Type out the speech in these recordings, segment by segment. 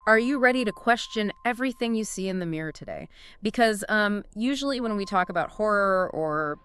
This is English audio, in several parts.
Are you ready to question everything you see in the mirror today? Because usually when we talk about horror or,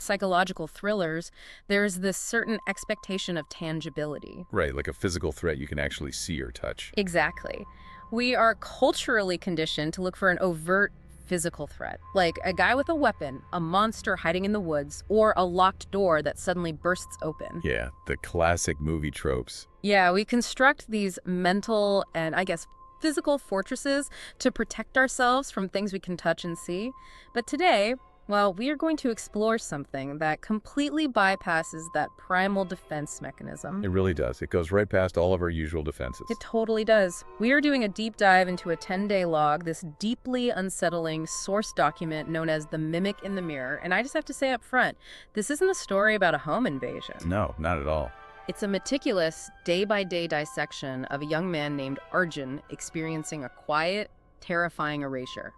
psychological thrillers, there's this certain expectation of tangibility. Right, like a physical threat you can actually see or touch. Exactly. We are culturally conditioned to look for an overt physical threat, like a guy with a weapon, a monster hiding in the woods, or a locked door that suddenly bursts open. Yeah, the classic movie tropes. Yeah, we construct these mental and, I guess, physical fortresses to protect ourselves from things we can touch and see. But today, well, we are going to explore something that completely bypasses that primal defense mechanism. It really does. It goes right past all of our usual defenses. It totally does. We are doing a deep dive into a 10-day log, this deeply unsettling source document known as The Mimic in the Mirror. And I just have to say up front, this isn't a story about a home invasion. No, not at all. It's a meticulous, day-by-day dissection of a young man named Arjun experiencing a quiet, terrifying erasure.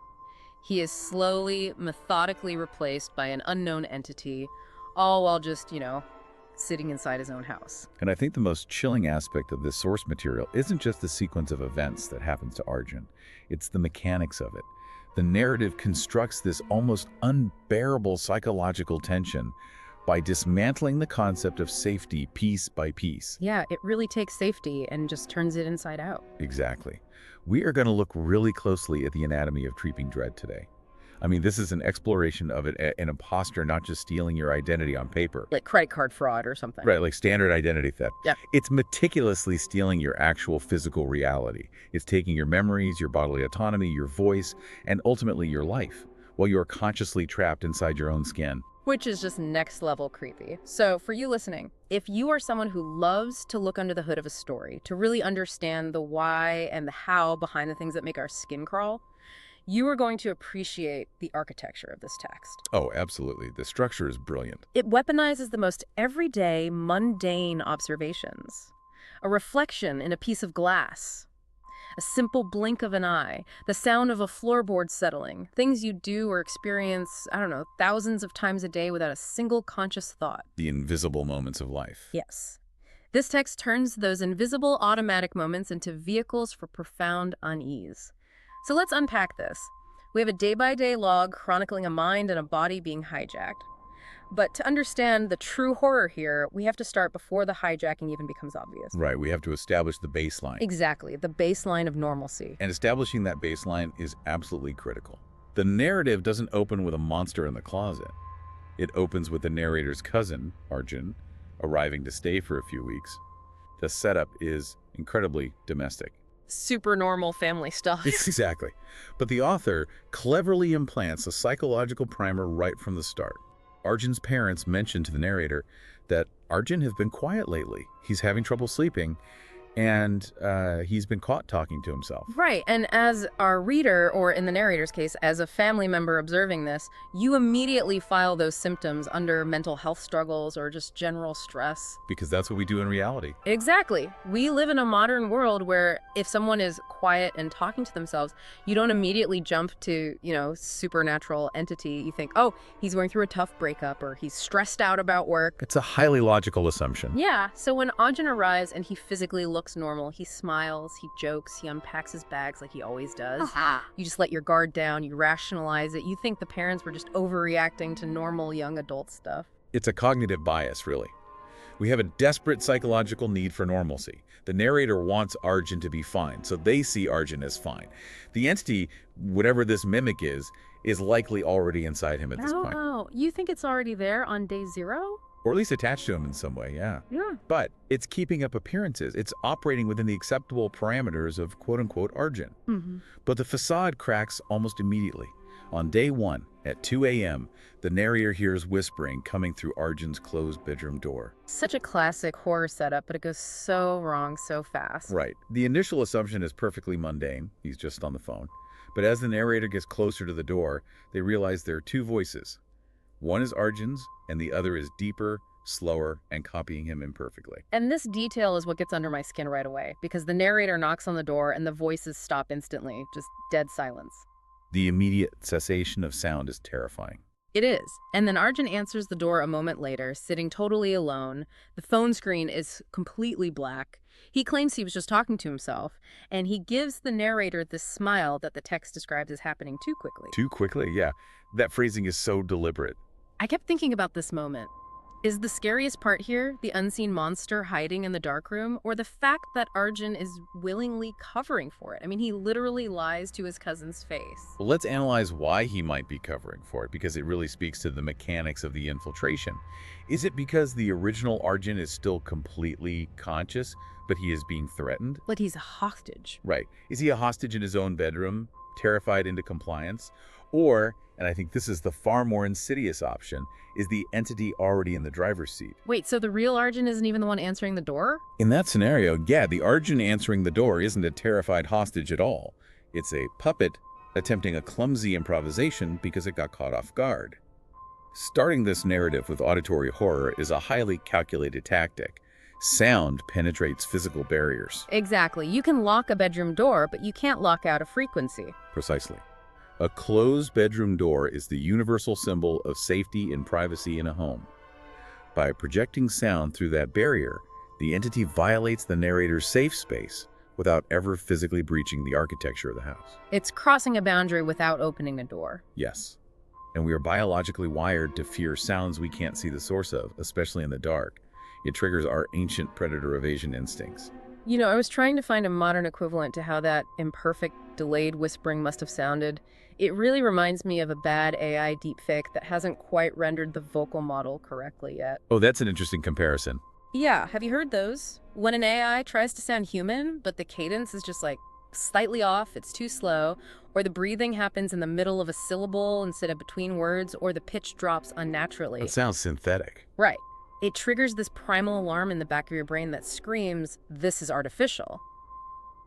He is slowly, methodically replaced by an unknown entity, all while just, sitting inside his own house. And I think the most chilling aspect of this source material isn't just the sequence of events that happens to Arjun. It's the mechanics of it. The narrative constructs this almost unbearable psychological tension by dismantling the concept of safety piece by piece. Yeah, it really takes safety and just turns it inside out. Exactly. We are going to look really closely at the anatomy of creeping dread today. I mean, this is an exploration of an imposter not just stealing your identity on paper. Like credit card fraud or something. Right, like standard identity theft. Yeah. It's meticulously stealing your actual physical reality. It's taking your memories, your bodily autonomy, your voice, and ultimately your life, while you're consciously trapped inside your own skin. Which is just next level creepy. So for you listening, if you are someone who loves to look under the hood of a story, to really understand the why and the how behind the things that make our skin crawl, you are going to appreciate the architecture of this text. Oh, absolutely. The structure is brilliant. It weaponizes the most everyday, mundane observations. A reflection in a piece of glass, a simple blink of an eye, the sound of a floorboard settling, things you do or experience, thousands of times a day without a single conscious thought. The invisible moments of life. Yes. This text turns those invisible automatic moments into vehicles for profound unease. So let's unpack this. We have a day-by-day log chronicling a mind and a body being hijacked. But to understand the true horror here, we have to start before the hijacking even becomes obvious. Right, we have to establish the baseline. Exactly, the baseline of normalcy. And establishing that baseline is absolutely critical. The narrative doesn't open with a monster in the closet. It opens with the narrator's cousin, Arjun, arriving to stay for a few weeks. The setup is incredibly domestic. Super normal family stuff. Exactly. But the author cleverly implants a psychological primer right from the start. Arjun's parents mention to the narrator that Arjun has been quiet lately. He's having trouble sleeping, and he's been caught talking to himself. Right, and as our reader, or in the narrator's case, as a family member observing this, you immediately file those symptoms under mental health struggles or just general stress. Because that's what we do in reality. Exactly. We live in a modern world where if someone is quiet and talking to themselves, you don't immediately jump to, supernatural entity. You think, oh, he's going through a tough breakup or he's stressed out about work. It's a highly logical assumption. Yeah, so when Ajahn arrives and he physically looks normal, he smiles, he jokes, he unpacks his bags like he always does. You just let your guard down, you rationalize it. You think the parents were just overreacting to normal young adult stuff. It's a cognitive bias, really. We have a desperate psychological need for normalcy. The narrator wants Arjun to be fine, so they see Arjun as fine. The entity, whatever this mimic is likely already inside him at this point. Oh, you think it's already there on day 0? Or at least attached to him in some way, yeah. Yeah. But it's keeping up appearances. It's operating within the acceptable parameters of quote-unquote Arjun. Mm-hmm. But the facade cracks almost immediately. On day 1, at 2 a.m., the narrator hears whispering coming through Arjun's closed bedroom door. Such a classic horror setup, but it goes so wrong so fast. Right. The initial assumption is perfectly mundane. He's just on the phone. But as the narrator gets closer to the door, they realize there are 2 voices. One is Arjun's, and the other is deeper, slower, and copying him imperfectly. And this detail is what gets under my skin right away, because the narrator knocks on the door and the voices stop instantly, just dead silence. The immediate cessation of sound is terrifying. It is. And then Arjun answers the door a moment later, sitting totally alone. The phone screen is completely black. He claims he was just talking to himself, and he gives the narrator this smile that the text describes as happening too quickly. Too quickly, yeah. That phrasing is so deliberate. I kept thinking about this moment. Is the scariest part here the unseen monster hiding in the darkroom, or the fact that Arjun is willingly covering for it? I mean, he literally lies to his cousin's face. Well, let's analyze why he might be covering for it, because it really speaks to the mechanics of the infiltration. Is it because the original Arjun is still completely conscious, but he is being threatened? But he's a hostage. Right. Is he a hostage in his own bedroom, terrified into compliance? Or, and I think this is the far more insidious option, is the entity already in the driver's seat? Wait, so the real Arjun isn't even the one answering the door? In that scenario, yeah, the Arjun answering the door isn't a terrified hostage at all. It's a puppet attempting a clumsy improvisation because it got caught off guard. Starting this narrative with auditory horror is a highly calculated tactic. Sound penetrates physical barriers. Exactly. You can lock a bedroom door, but you can't lock out a frequency. Precisely. A closed bedroom door is the universal symbol of safety and privacy in a home. By projecting sound through that barrier, the entity violates the narrator's safe space without ever physically breaching the architecture of the house. It's crossing a boundary without opening a door. Yes. And we are biologically wired to fear sounds we can't see the source of, especially in the dark. It triggers our ancient predator evasion instincts. You know, I was trying to find a modern equivalent to how that imperfect, delayed whispering must have sounded. It really reminds me of a bad AI deepfake that hasn't quite rendered the vocal model correctly yet. Oh, that's an interesting comparison. Yeah, have you heard those? When an AI tries to sound human, but the cadence is just like slightly off, it's too slow, or the breathing happens in the middle of a syllable instead of between words, or the pitch drops unnaturally. That sounds synthetic. Right. It triggers this primal alarm in the back of your brain that screams, "This is artificial."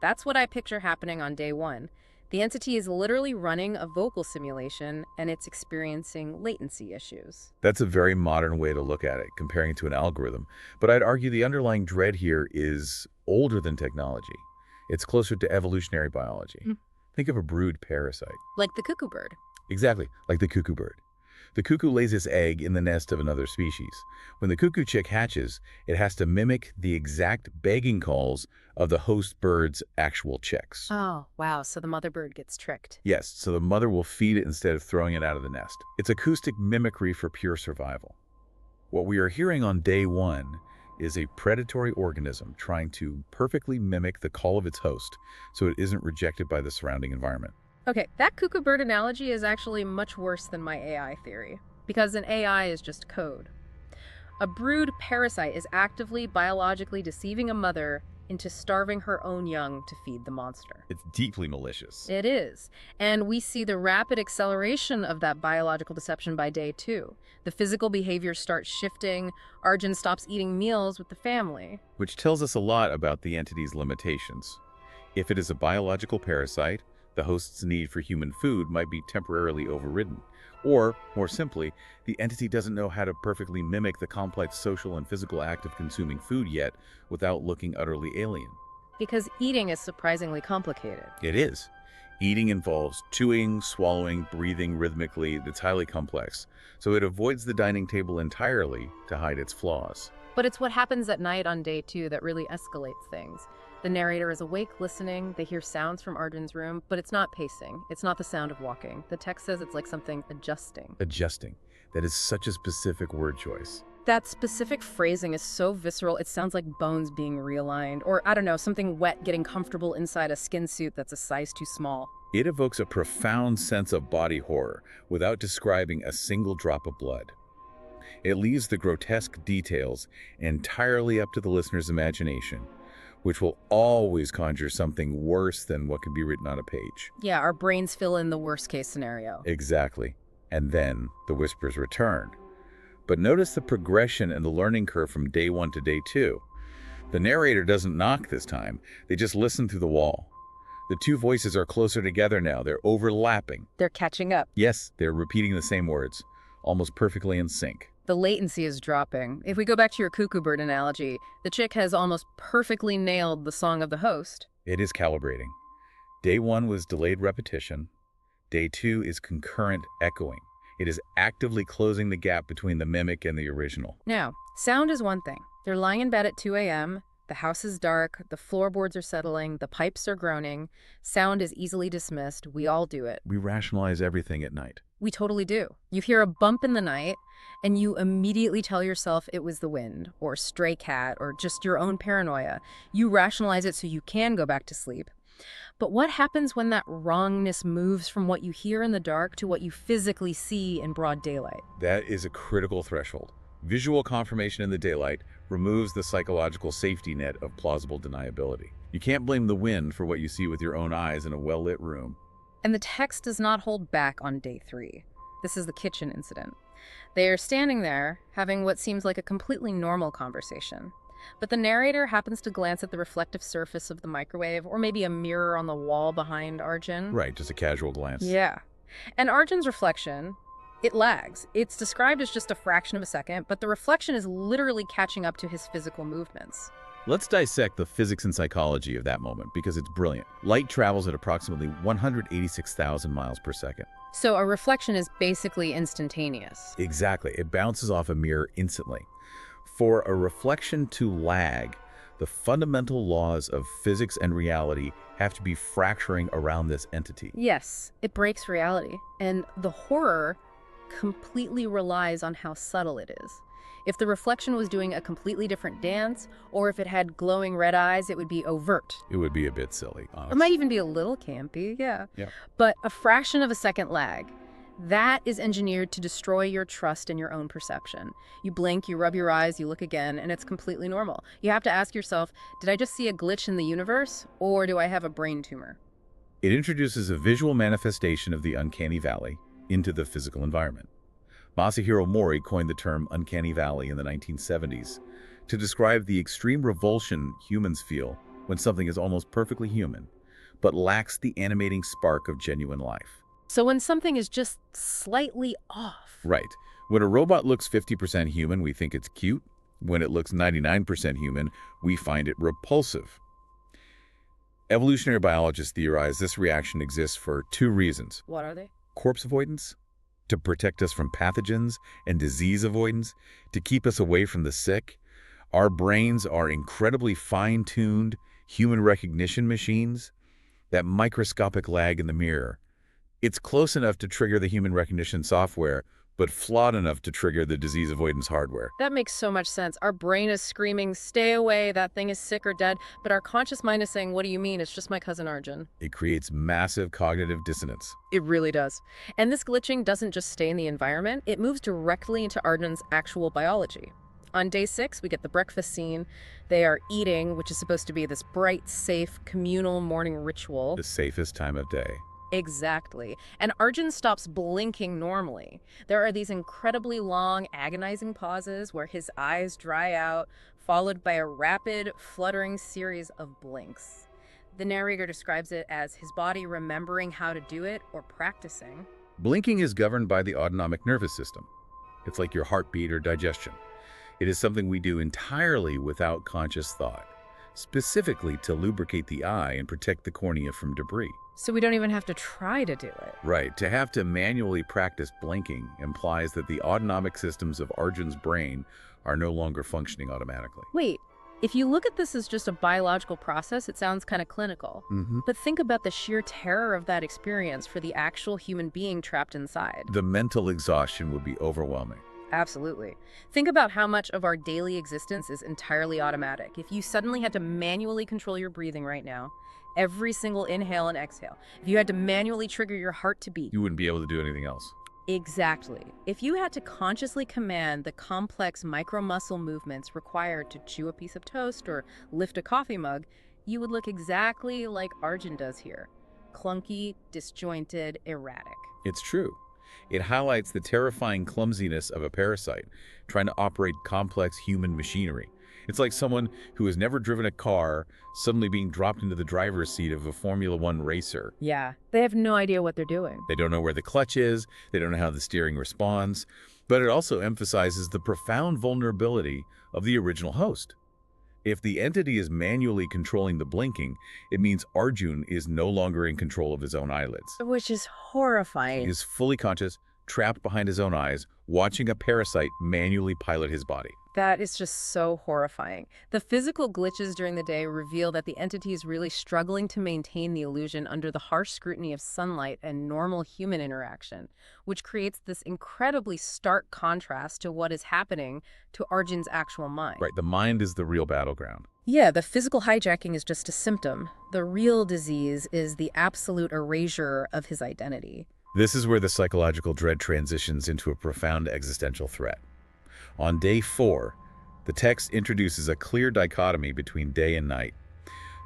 That's what I picture happening on day one. The entity is literally running a vocal simulation, and it's experiencing latency issues. That's a very modern way to look at it, comparing it to an algorithm. But I'd argue the underlying dread here is older than technology. It's closer to evolutionary biology. Think of a brood parasite. Like the cuckoo bird. Exactly, like the cuckoo bird. The cuckoo lays its egg in the nest of another species. When the cuckoo chick hatches, it has to mimic the exact begging calls of the host bird's actual chicks. Oh, wow. So the mother bird gets tricked. Yes, so the mother will feed it instead of throwing it out of the nest. It's acoustic mimicry for pure survival. What we are hearing on day one is a predatory organism trying to perfectly mimic the call of its host so it isn't rejected by the surrounding environment. Okay, that cuckoo bird analogy is actually much worse than my AI theory, because an AI is just code. A brood parasite is actively, biologically deceiving a mother into starving her own young to feed the monster. It's deeply malicious. It is. And we see the rapid acceleration of that biological deception by day two. The physical behavior starts shifting. Arjun stops eating meals with the family. Which tells us a lot about the entity's limitations. If it is a biological parasite, the host's need for human food might be temporarily overridden. Or, more simply, the entity doesn't know how to perfectly mimic the complex social and physical act of consuming food yet without looking utterly alien. Because eating is surprisingly complicated. It is. Eating involves chewing, swallowing, breathing rhythmically. That's highly complex. So it avoids the dining table entirely to hide its flaws. But it's what happens at night on day two that really escalates things. The narrator is awake, listening. They hear sounds from Arjun's room, but it's not pacing. It's not the sound of walking. The text says it's like something adjusting. Adjusting. That is such a specific word choice. That specific phrasing is so visceral, it sounds like bones being realigned, or, I don't know, something wet getting comfortable inside a skin suit that's a size too small. It evokes a profound sense of body horror without describing a single drop of blood. It leaves the grotesque details entirely up to the listener's imagination, which will always conjure something worse than what can be written on a page. Yeah, our brains fill in the worst-case scenario. Exactly. And then the whispers return. But notice the progression and the learning curve from day one to day two. The narrator doesn't knock this time. They just listen through the wall. The two voices are closer together now. They're overlapping. They're catching up. Yes, they're repeating the same words, almost perfectly in sync. The latency is dropping. If we go back to your cuckoo bird analogy, the chick has almost perfectly nailed the song of the host. It is calibrating. Day one was delayed repetition. Day two is concurrent echoing. It is actively closing the gap between the mimic and the original. Now, sound is one thing. They're lying in bed at 2 a.m. The house is dark, the floorboards are settling, the pipes are groaning, sound is easily dismissed. We all do it. We rationalize everything at night. We totally do. You hear a bump in the night, and you immediately tell yourself it was the wind, or a stray cat, or just your own paranoia. You rationalize it so you can go back to sleep. But what happens when that wrongness moves from what you hear in the dark to what you physically see in broad daylight? That is a critical threshold. Visual confirmation in the daylight removes the psychological safety net of plausible deniability. You can't blame the wind for what you see with your own eyes in a well-lit room. And the text does not hold back on day 3. This is the kitchen incident. They are standing there, having what seems like a completely normal conversation. But the narrator happens to glance at the reflective surface of the microwave, or maybe a mirror on the wall behind Arjun. Right, just a casual glance. Yeah. And Arjun's reflection, it lags. It's described as just a fraction of a second, but the reflection is literally catching up to his physical movements. Let's dissect the physics and psychology of that moment, because it's brilliant. Light travels at approximately 186,000 miles per second. So a reflection is basically instantaneous. Exactly. It bounces off a mirror instantly. For a reflection to lag, the fundamental laws of physics and reality have to be fracturing around this entity. Yes, it breaks reality. And the horror completely relies on how subtle it is. If the reflection was doing a completely different dance, or if it had glowing red eyes, it would be overt. It would be a bit silly, It honestly. might even be a little campy, yeah. Yeah. But a fraction of a second lag, that is engineered to destroy your trust in your own perception. You blink, you rub your eyes, you look again, and it's completely normal. You have to ask yourself, did I just see a glitch in the universe, or do I have a brain tumor? It introduces a visual manifestation of the uncanny valley into the physical environment. Masahiro Mori coined the term uncanny valley in the 1970s to describe the extreme revulsion humans feel when something is almost perfectly human, but lacks the animating spark of genuine life. So when something is just slightly off. Right. When a robot looks 50% human, we think it's cute. When it looks 99% human, we find it repulsive. Evolutionary biologists theorize this reaction exists for 2 reasons. What are they? Corpse avoidance, to protect us from pathogens, and disease avoidance, to keep us away from the sick. Our brains are incredibly fine-tuned human recognition machines. That microscopic lag in the mirror, it's close enough to trigger the human recognition software, but flawed enough to trigger the disease avoidance hardware. That makes so much sense. Our brain is screaming, stay away, that thing is sick or dead, but our conscious mind is saying, what do you mean? It's just my cousin Arjun. It creates massive cognitive dissonance. It really does. And this glitching doesn't just stay in the environment, it moves directly into Arjun's actual biology. On day 6, we get the breakfast scene. They are eating, which is supposed to be this bright, safe, communal morning ritual. The safest time of day. Exactly. And Arjun stops blinking normally. There are these incredibly long, agonizing pauses where his eyes dry out, followed by a rapid, fluttering series of blinks. The narrator describes it as his body remembering how to do it or practicing. Blinking is governed by the autonomic nervous system. It's like your heartbeat or digestion. It is something we do entirely without conscious thought, specifically to lubricate the eye and protect the cornea from debris. So we don't even have to try to do it. Right. To have to manually practice blinking implies that the autonomic systems of Arjun's brain are no longer functioning automatically. Wait, if you look at this as just a biological process, it sounds kind of clinical. But think about the sheer terror of that experience for the actual human being trapped inside. The mental exhaustion would be overwhelming. Absolutely. Think about how much of our daily existence is entirely automatic. If you suddenly had to manually control your breathing right now, every single inhale and exhale, if you had to manually trigger your heart to beat. You wouldn't be able to do anything else. Exactly. If you had to consciously command the complex micro-muscle movements required to chew a piece of toast or lift a coffee mug, you would look exactly like Arjun does here. Clunky, disjointed, erratic. It's true. It highlights the terrifying clumsiness of a parasite trying to operate complex human machinery. It's like someone who has never driven a car suddenly being dropped into the driver's seat of a Formula One racer. Yeah, they have no idea what they're doing. They don't know where the clutch is, they don't know how the steering responds, but it also emphasizes the profound vulnerability of the original host. If the entity is manually controlling the blinking, it means Arjun is no longer in control of his own eyelids. Which is horrifying. He is fully conscious, trapped behind his own eyes, watching a parasite manually pilot his body. That is just so horrifying. The physical glitches during the day reveal that the entity is really struggling to maintain the illusion under the harsh scrutiny of sunlight and normal human interaction, which creates this incredibly stark contrast to what is happening to Arjun's actual mind. Right, the mind is the real battleground. Yeah, the physical hijacking is just a symptom. The real disease is the absolute erasure of his identity. This is where the psychological dread transitions into a profound existential threat. On day 4, the text introduces a clear dichotomy between day and night.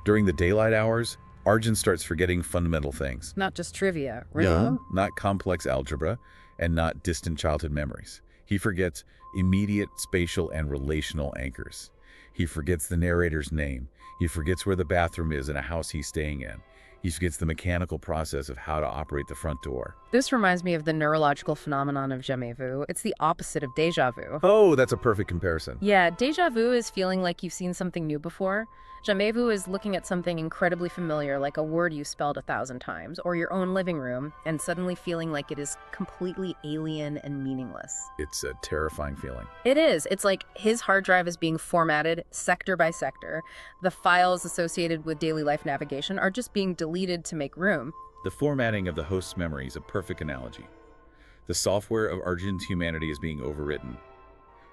During the daylight hours, Arjun starts forgetting fundamental things. Not just trivia, right? Yeah, not complex algebra, and not distant childhood memories. He forgets immediate spatial and relational anchors. He forgets the narrator's name. He forgets where the bathroom is in a house he's staying in. He forgets the mechanical process of how to operate the front door. This reminds me of the neurological phenomenon of jamais vu. It's the opposite of déjà vu. Oh, that's a perfect comparison. Yeah, déjà vu is feeling like you've seen something new before. Jamais vu is looking at something incredibly familiar, like a word you spelled 1,000 times, or your own living room, and suddenly feeling like it is completely alien and meaningless. It's a terrifying feeling. It is. It's like his hard drive is being formatted sector by sector. The files associated with daily life navigation are just being deleted to make room. The formatting of the host's memory is a perfect analogy. The software of Arjun's humanity is being overwritten,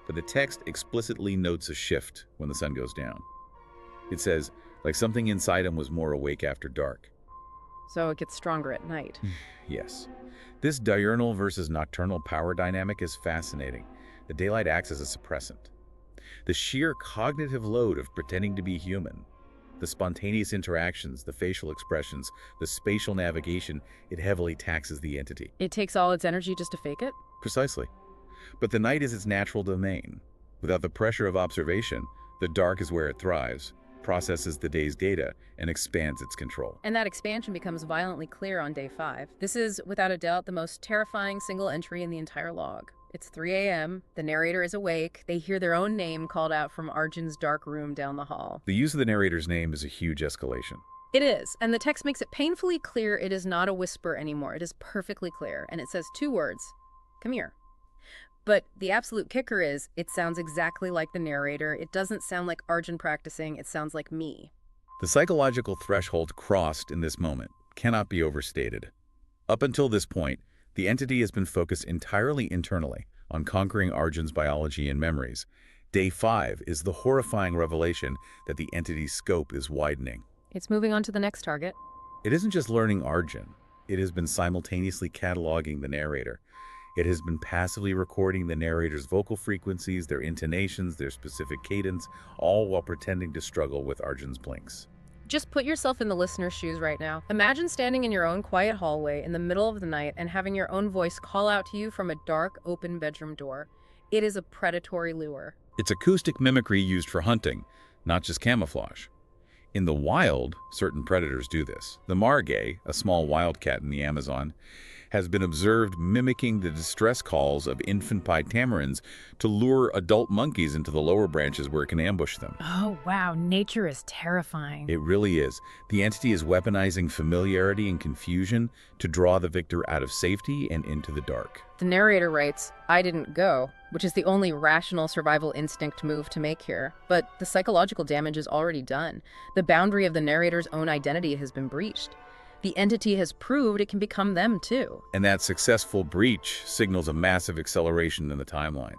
but the text explicitly notes a shift when the sun goes down. It says, like something inside him was more awake after dark. So it gets stronger at night. Yes. This diurnal versus nocturnal power dynamic is fascinating. The daylight acts as a suppressant. The sheer cognitive load of pretending to be human, the spontaneous interactions, the facial expressions, the spatial navigation, it heavily taxes the entity. It takes all its energy just to fake it? Precisely. But the night is its natural domain. Without the pressure of observation, the dark is where it thrives, processes the day's data, and expands its control. And that expansion becomes violently clear on day 5. This is, without a doubt, the most terrifying single entry in the entire log. It's 3 a.m., the narrator is awake, they hear their own name called out from Arjun's dark room down the hall. The use of the narrator's name is a huge escalation. It is, and the text makes it painfully clear it is not a whisper anymore. It is perfectly clear, and it says 2 words, "Come here." But the absolute kicker is, it sounds exactly like the narrator. It doesn't sound like Arjun practicing, it sounds like me. The psychological threshold crossed in this moment cannot be overstated. Up until this point, the entity has been focused entirely internally on conquering Arjun's biology and memories. Day 5 is the horrifying revelation that the entity's scope is widening. It's moving on to the next target. It isn't just learning Arjun. It has been simultaneously cataloging the narrator. It has been passively recording the narrator's vocal frequencies, their intonations, their specific cadence, all while pretending to struggle with Arjun's blinks. Just put yourself in the listener's shoes right now. Imagine standing in your own quiet hallway in the middle of the night and having your own voice call out to you from a dark, open bedroom door. It is a predatory lure. It's acoustic mimicry used for hunting, not just camouflage. In the wild, certain predators do this. The margay, a small wildcat in the Amazon, has been observed mimicking the distress calls of infant pied tamarins to lure adult monkeys into the lower branches where it can ambush them. Oh, wow. Nature is terrifying. It really is. The entity is weaponizing familiarity and confusion to draw the victor out of safety and into the dark. The narrator writes, "I didn't go," which is the only rational survival instinct move to make here. But the psychological damage is already done. The boundary of the narrator's own identity has been breached. The entity has proved it can become them too. And that successful breach signals a massive acceleration in the timeline.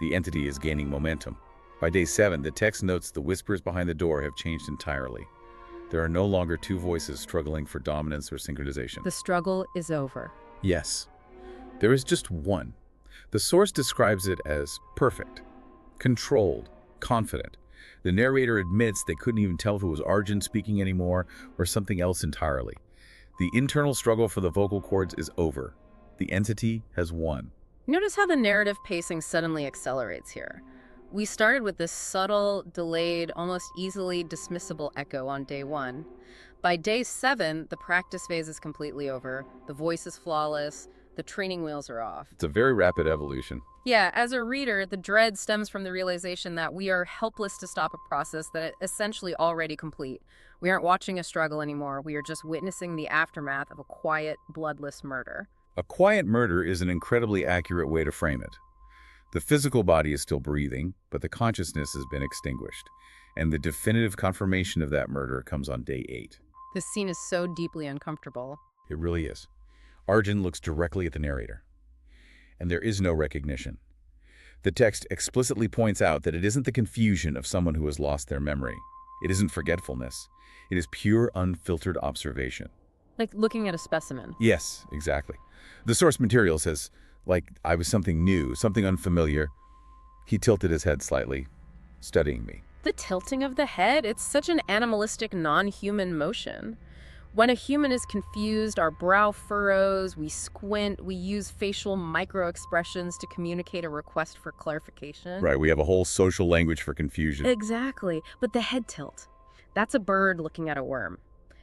The entity is gaining momentum. By day 7, the text notes the whispers behind the door have changed entirely. There are no longer 2 voices struggling for dominance or synchronization. The struggle is over. Yes. There is just one. The source describes it as perfect, controlled, confident. The narrator admits they couldn't even tell if it was Arjun speaking anymore or something else entirely. The internal struggle for the vocal cords is over. The entity has won. Notice how the narrative pacing suddenly accelerates here. We started with this subtle, delayed, almost easily dismissible echo on day 1. By day 7, the practice phase is completely over. The voice is flawless. The training wheels are off. It's a very rapid evolution. Yeah, as a reader, the dread stems from the realization that we are helpless to stop a process that is essentially already complete. We aren't watching a struggle anymore. We are just witnessing the aftermath of a quiet, bloodless murder. A quiet murder is an incredibly accurate way to frame it. The physical body is still breathing, but the consciousness has been extinguished. And the definitive confirmation of that murder comes on day 8. This scene is so deeply uncomfortable. It really is. Arjun looks directly at the narrator, and there is no recognition. The text explicitly points out that it isn't the confusion of someone who has lost their memory. It isn't forgetfulness. It is pure, unfiltered observation. Like looking at a specimen. Yes, exactly. The source material says, like I was something new, something unfamiliar. He tilted his head slightly, studying me. The tilting of the head, it's such an animalistic, non-human motion. When a human is confused, our brow furrows, we squint, we use facial micro-expressions to communicate a request for clarification. Right, we have a whole social language for confusion. Exactly, but the head tilt, that's a bird looking at a worm.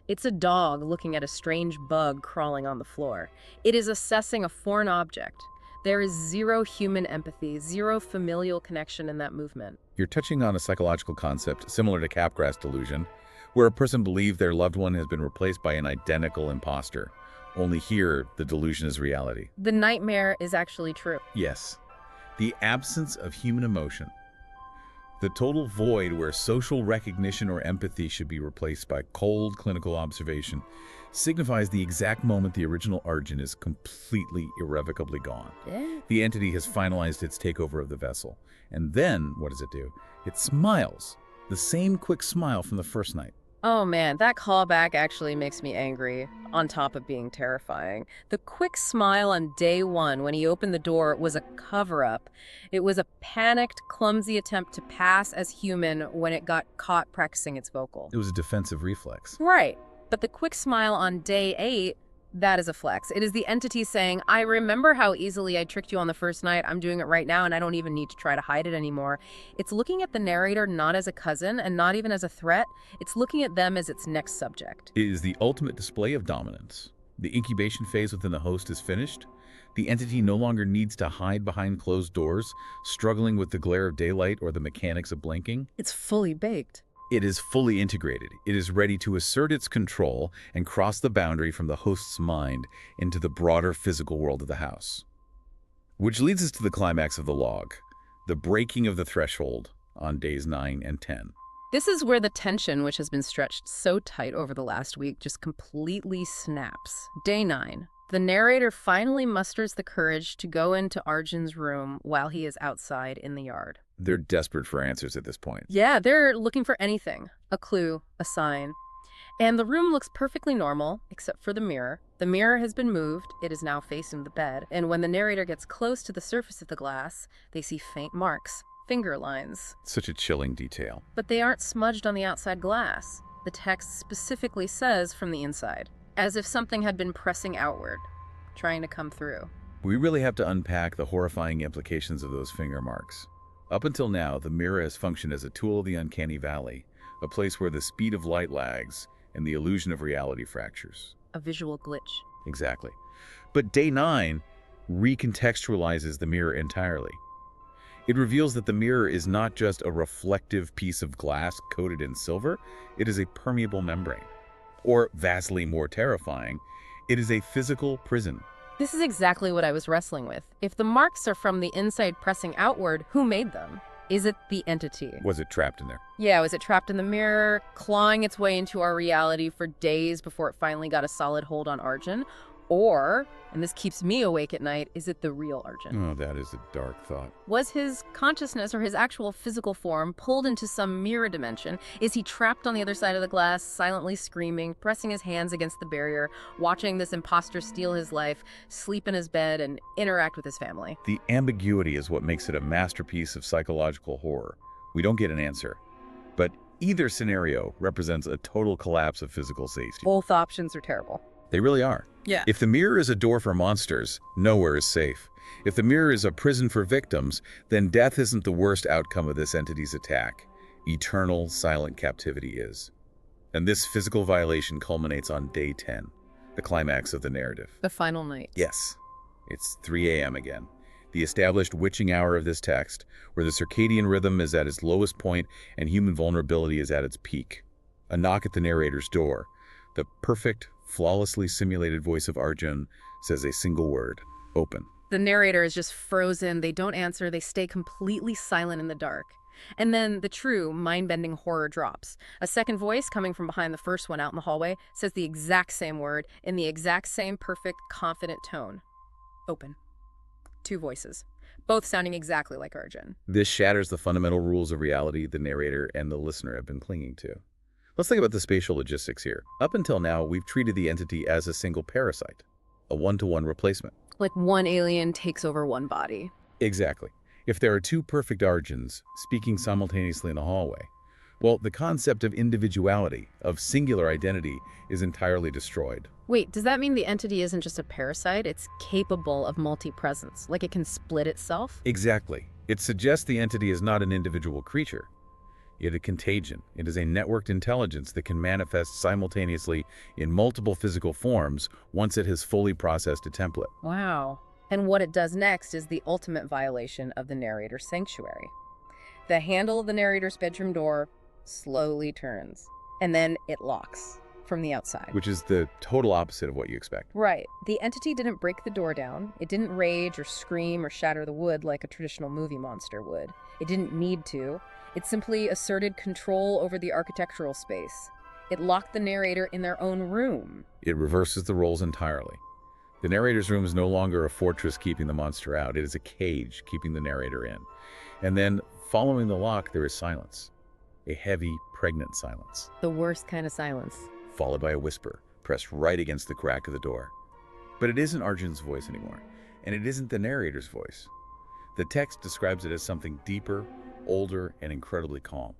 It's a dog looking at a strange bug crawling on the floor. It is assessing a foreign object. There is zero human empathy, zero familial connection in that movement. You're touching on a psychological concept similar to Capgras delusion, where a person believes their loved one has been replaced by an identical imposter. Only here, the delusion is reality. The nightmare is actually true. Yes. The absence of human emotion. The total void where social recognition or empathy should be replaced by cold clinical observation signifies the exact moment the original Arjun is completely, irrevocably gone. Yeah. The entity has finalized its takeover of the vessel. And then, what does it do? It smiles. The same quick smile from the first night. Oh man, that callback actually makes me angry, on top of being terrifying. The quick smile on day 1 when he opened the door was a cover-up. It was a panicked, clumsy attempt to pass as human when it got caught practicing its vocal. It was a defensive reflex. Right, but the quick smile on day 8, that is a flex. It is the entity saying, I remember how easily I tricked you on the first night. I'm doing it right now, and I don't even need to try to hide it anymore. It's looking at the narrator not as a cousin and not even as a threat. It's looking at them as its next subject. It is the ultimate display of dominance. The incubation phase within the host is finished. The entity no longer needs to hide behind closed doors, struggling with the glare of daylight or the mechanics of blinking. It's fully baked. It is fully integrated. It is ready to assert its control and cross the boundary from the host's mind into the broader physical world of the house. Which leads us to the climax of the log, the breaking of the threshold on days 9 and 10. This is where the tension, which has been stretched so tight over the last week, just completely snaps. Day 9. The narrator finally musters the courage to go into Arjun's room while he is outside in the yard. They're desperate for answers at this point. Yeah, they're looking for anything. A clue, a sign. And the room looks perfectly normal, except for the mirror. The mirror has been moved. It is now facing the bed. And when the narrator gets close to the surface of the glass, they see faint marks, finger lines. Such a chilling detail. But they aren't smudged on the outside glass. The text specifically says from the inside, as if something had been pressing outward, trying to come through. We really have to unpack the horrifying implications of those finger marks. Up until now, the mirror has functioned as a tool of the uncanny valley, a place where the speed of light lags and the illusion of reality fractures. A visual glitch. Exactly. But day 9 recontextualizes the mirror entirely. It reveals that the mirror is not just a reflective piece of glass coated in silver, it is a permeable membrane. Or, vastly more terrifying, it is a physical prison. This is exactly what I was wrestling with. If the marks are from the inside pressing outward, who made them? Is it the entity? Was it trapped in there? Yeah, was it trapped in the mirror, clawing its way into our reality for days before it finally got a solid hold on Arjun? Or, and this keeps me awake at night, is it the real Arjun? Oh, that is a dark thought. Was his consciousness or his actual physical form pulled into some mirror dimension? Is he trapped on the other side of the glass, silently screaming, pressing his hands against the barrier, watching this imposter steal his life, sleep in his bed, and interact with his family? The ambiguity is what makes it a masterpiece of psychological horror. We don't get an answer. But either scenario represents a total collapse of physical safety. Both options are terrible. They really are. Yeah. If the mirror is a door for monsters, nowhere is safe. If the mirror is a prison for victims, then death isn't the worst outcome of this entity's attack. Eternal, silent captivity is. And this physical violation culminates on day 10, the climax of the narrative. The final night. Yes, it's 3 a.m. again, the established witching hour of this text, where the circadian rhythm is at its lowest point and human vulnerability is at its peak. A knock at the narrator's door. The perfect flawlessly simulated voice of Arjun says a single word: open. The narrator is just frozen. They don't answer. They stay completely silent in the dark. And then the true mind-bending horror drops. A second voice coming from behind the first one out in the hallway says the exact same word in the exact same perfect, confident tone. Open. Two voices, both sounding exactly like Arjun. This shatters the fundamental rules of reality the narrator and the listener have been clinging to. Let's think about the spatial logistics here. Up until now, we've treated the entity as a single parasite, a one-to-one replacement. Like one alien takes over one body. Exactly. If there are two perfect Arjuns speaking simultaneously in the hallway, well, the concept of individuality, of singular identity, is entirely destroyed. Wait, does that mean the entity isn't just a parasite? It's capable of multi-presence, like it can split itself? Exactly. It suggests the entity is not an individual creature, yet a contagion. It is a networked intelligence that can manifest simultaneously in multiple physical forms once it has fully processed a template. Wow. And what it does next is the ultimate violation of the narrator's sanctuary. The handle of the narrator's bedroom door slowly turns, and then it locks from the outside. Which is the total opposite of what you expect. Right. The entity didn't break the door down. It didn't rage or scream or shatter the wood like a traditional movie monster would. It didn't need to. It simply asserted control over the architectural space. It locked the narrator in their own room. It reverses the roles entirely. The narrator's room is no longer a fortress keeping the monster out. It is a cage keeping the narrator in. And then, following the lock, there is silence. A heavy, pregnant silence. The worst kind of silence. Followed by a whisper, pressed right against the crack of the door. But it isn't Arjun's voice anymore, and it isn't the narrator's voice. The text describes it as something deeper, older, and incredibly calm.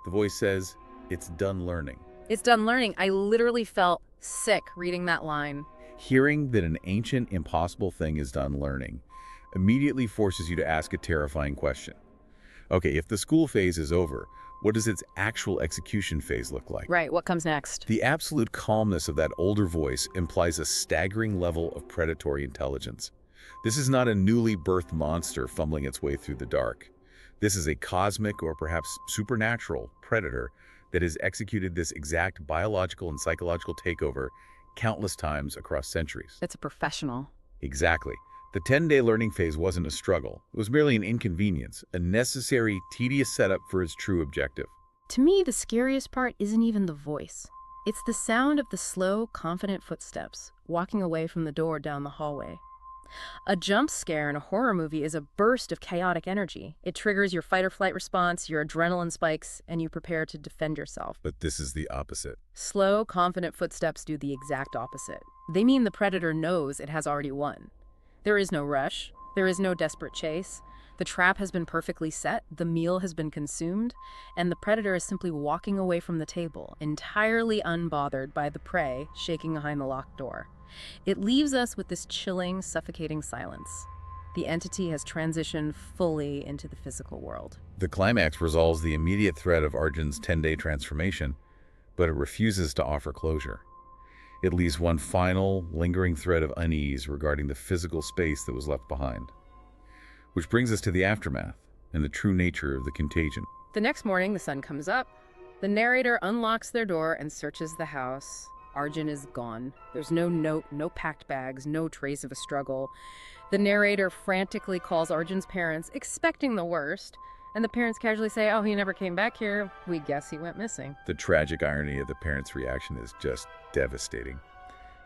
The voice says, "It's done learning." It's done learning. I literally felt sick reading that line. Hearing that an ancient, impossible thing is done learning immediately forces you to ask a terrifying question. Okay, if the school phase is over, what does its actual execution phase look like? Right, what comes next? The absolute calmness of that older voice implies a staggering level of predatory intelligence. This is not a newly birthed monster fumbling its way through the dark. This is a cosmic or perhaps supernatural predator that has executed this exact biological and psychological takeover countless times across centuries. It's a professional. Exactly. The 10-day learning phase wasn't a struggle. It was merely an inconvenience, a necessary, tedious setup for its true objective. To me, the scariest part isn't even the voice. It's the sound of the slow, confident footsteps walking away from the door down the hallway. A jump scare in a horror movie is a burst of chaotic energy. It triggers your fight or flight response, your adrenaline spikes, and you prepare to defend yourself. But this is the opposite. Slow, confident footsteps do the exact opposite. They mean the predator knows it has already won. There is no rush. There is no desperate chase. The trap has been perfectly set, the meal has been consumed, and the predator is simply walking away from the table, entirely unbothered by the prey shaking behind the locked door. It leaves us with this chilling, suffocating silence. The entity has transitioned fully into the physical world. The climax resolves the immediate threat of Arjun's 10-day transformation, but it refuses to offer closure. It leaves one final, lingering thread of unease regarding the physical space that was left behind. Which brings us to the aftermath and the true nature of the contagion. The next morning, the sun comes up. The narrator unlocks their door and searches the house. Arjun is gone. There's no note, no packed bags, no trace of a struggle. The narrator frantically calls Arjun's parents, expecting the worst, and the parents casually say, "Oh, he never came back here. We guess he went missing." The tragic irony of the parents' reaction is just devastating.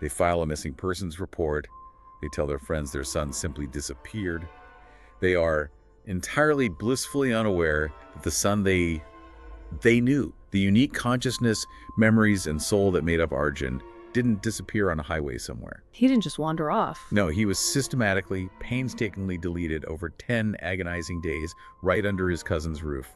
They file a missing persons report. They tell their friends their son simply disappeared. They are entirely blissfully unaware that the son they knew, the unique consciousness, memories, and soul that made up Arjun, didn't disappear on a highway somewhere. He didn't just wander off. No, he was systematically, painstakingly deleted over 10 agonizing days right under his cousin's roof.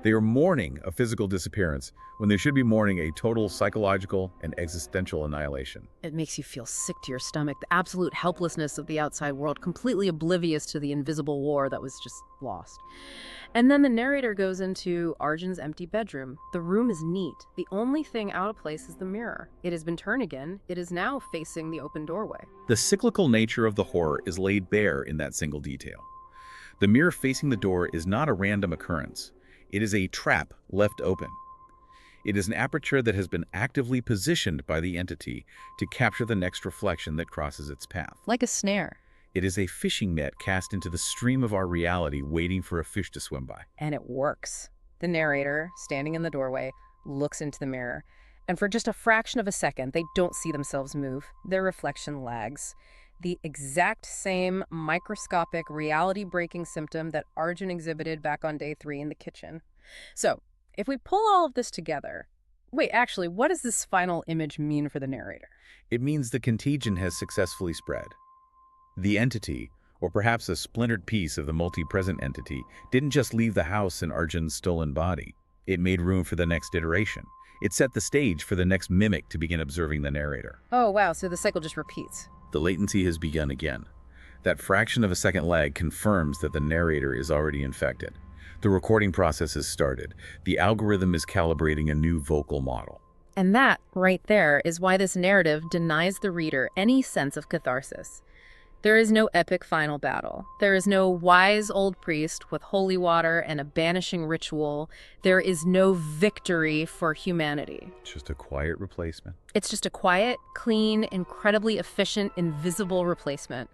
They are mourning a physical disappearance when they should be mourning a total psychological and existential annihilation. It makes you feel sick to your stomach, the absolute helplessness of the outside world, completely oblivious to the invisible war that was just lost. And then the narrator goes into Arjun's empty bedroom. The room is neat. The only thing out of place is the mirror. It has been turned again. It is now facing the open doorway. The cyclical nature of the horror is laid bare in that single detail. The mirror facing the door is not a random occurrence. It is a trap left open. It is an aperture that has been actively positioned by the entity to capture the next reflection that crosses its path. Like a snare. It is a fishing net cast into the stream of our reality, waiting for a fish to swim by. And it works. The narrator, standing in the doorway, looks into the mirror. And for just a fraction of a second, they don't see themselves move. Their reflection lags. The exact same microscopic reality-breaking symptom that Arjun exhibited back on day 3 in the kitchen. So, if we pull all of this together, wait, actually, what does this final image mean for the narrator? It means the contagion has successfully spread. The entity, or perhaps a splintered piece of the multi-present entity, didn't just leave the house in Arjun's stolen body. It made room for the next iteration. It set the stage for the next mimic to begin observing the narrator. Oh, wow, so the cycle just repeats. The latency has begun again. That fraction of a second lag confirms that the narrator is already infected. The recording process has started. The algorithm is calibrating a new vocal model. And that, right there, is why this narrative denies the reader any sense of catharsis. There is no epic final battle. There is no wise old priest with holy water and a banishing ritual. There is no victory for humanity. Just a quiet replacement. It's just a quiet, clean, incredibly efficient, invisible replacement.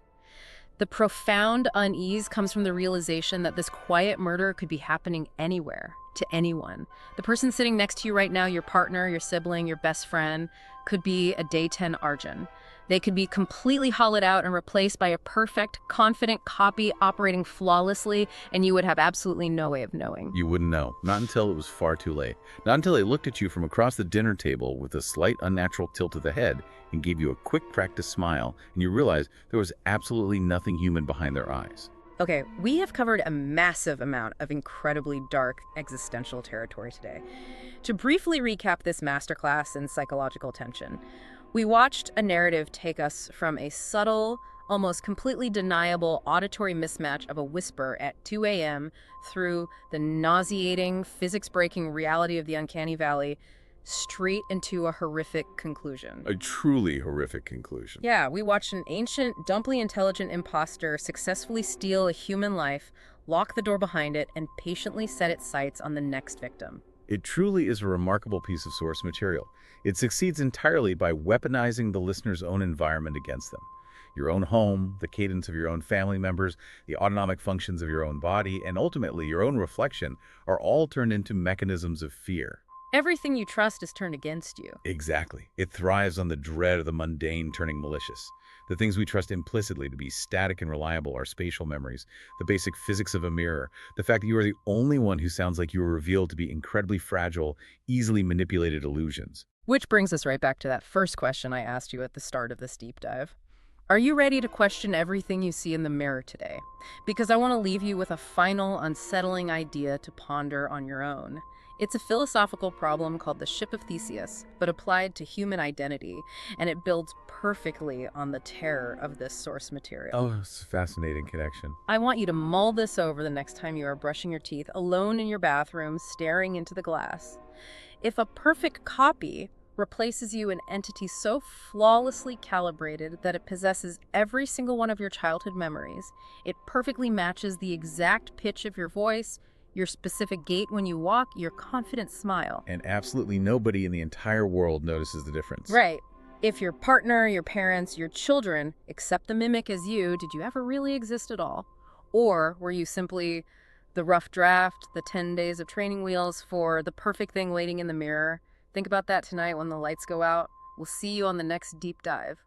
The profound unease comes from the realization that this quiet murder could be happening anywhere, to anyone. The person sitting next to you right now, your partner, your sibling, your best friend, could be a day 10 Arjun. They could be completely hollowed out and replaced by a perfect, confident copy operating flawlessly, and you would have absolutely no way of knowing. You wouldn't know. Not until it was far too late. Not until they looked at you from across the dinner table with a slight unnatural tilt of the head and gave you a quick practice smile, and you realized there was absolutely nothing human behind their eyes. Okay, we have covered a massive amount of incredibly dark existential territory today. To briefly recap this masterclass in psychological tension, we watched a narrative take us from a subtle, almost completely deniable auditory mismatch of a whisper at 2 a.m. through the nauseating, physics-breaking reality of the uncanny valley, straight into a horrific conclusion. A truly horrific conclusion. Yeah, we watched an ancient, dumply intelligent imposter successfully steal a human life, lock the door behind it, and patiently set its sights on the next victim. It truly is a remarkable piece of source material. It succeeds entirely by weaponizing the listener's own environment against them. Your own home, the cadence of your own family members, the autonomic functions of your own body, and ultimately your own reflection are all turned into mechanisms of fear. Everything you trust is turned against you. Exactly. It thrives on the dread of the mundane turning malicious. The things we trust implicitly to be static and reliable are spatial memories, the basic physics of a mirror, the fact that you are the only one who sounds like you were revealed to be incredibly fragile, easily manipulated illusions. Which brings us right back to that first question I asked you at the start of this deep dive. Are you ready to question everything you see in the mirror today? Because I want to leave you with a final, unsettling idea to ponder on your own. It's a philosophical problem called the Ship of Theseus, but applied to human identity, and it builds perfectly on the terror of this source material. Oh, it's a fascinating connection. I want you to mull this over the next time you are brushing your teeth alone in your bathroom, staring into the glass. If a perfect copy replaces you an entity so flawlessly calibrated that it possesses every single one of your childhood memories, it perfectly matches the exact pitch of your voice, your specific gait when you walk, your confident smile. And absolutely nobody in the entire world notices the difference. Right. If your partner, your parents, your children accept the mimic as you, did you ever really exist at all? Or were you simply the rough draft, the 10 days of training wheels for the perfect thing waiting in the mirror? Think about that tonight when the lights go out. We'll see you on the next deep dive.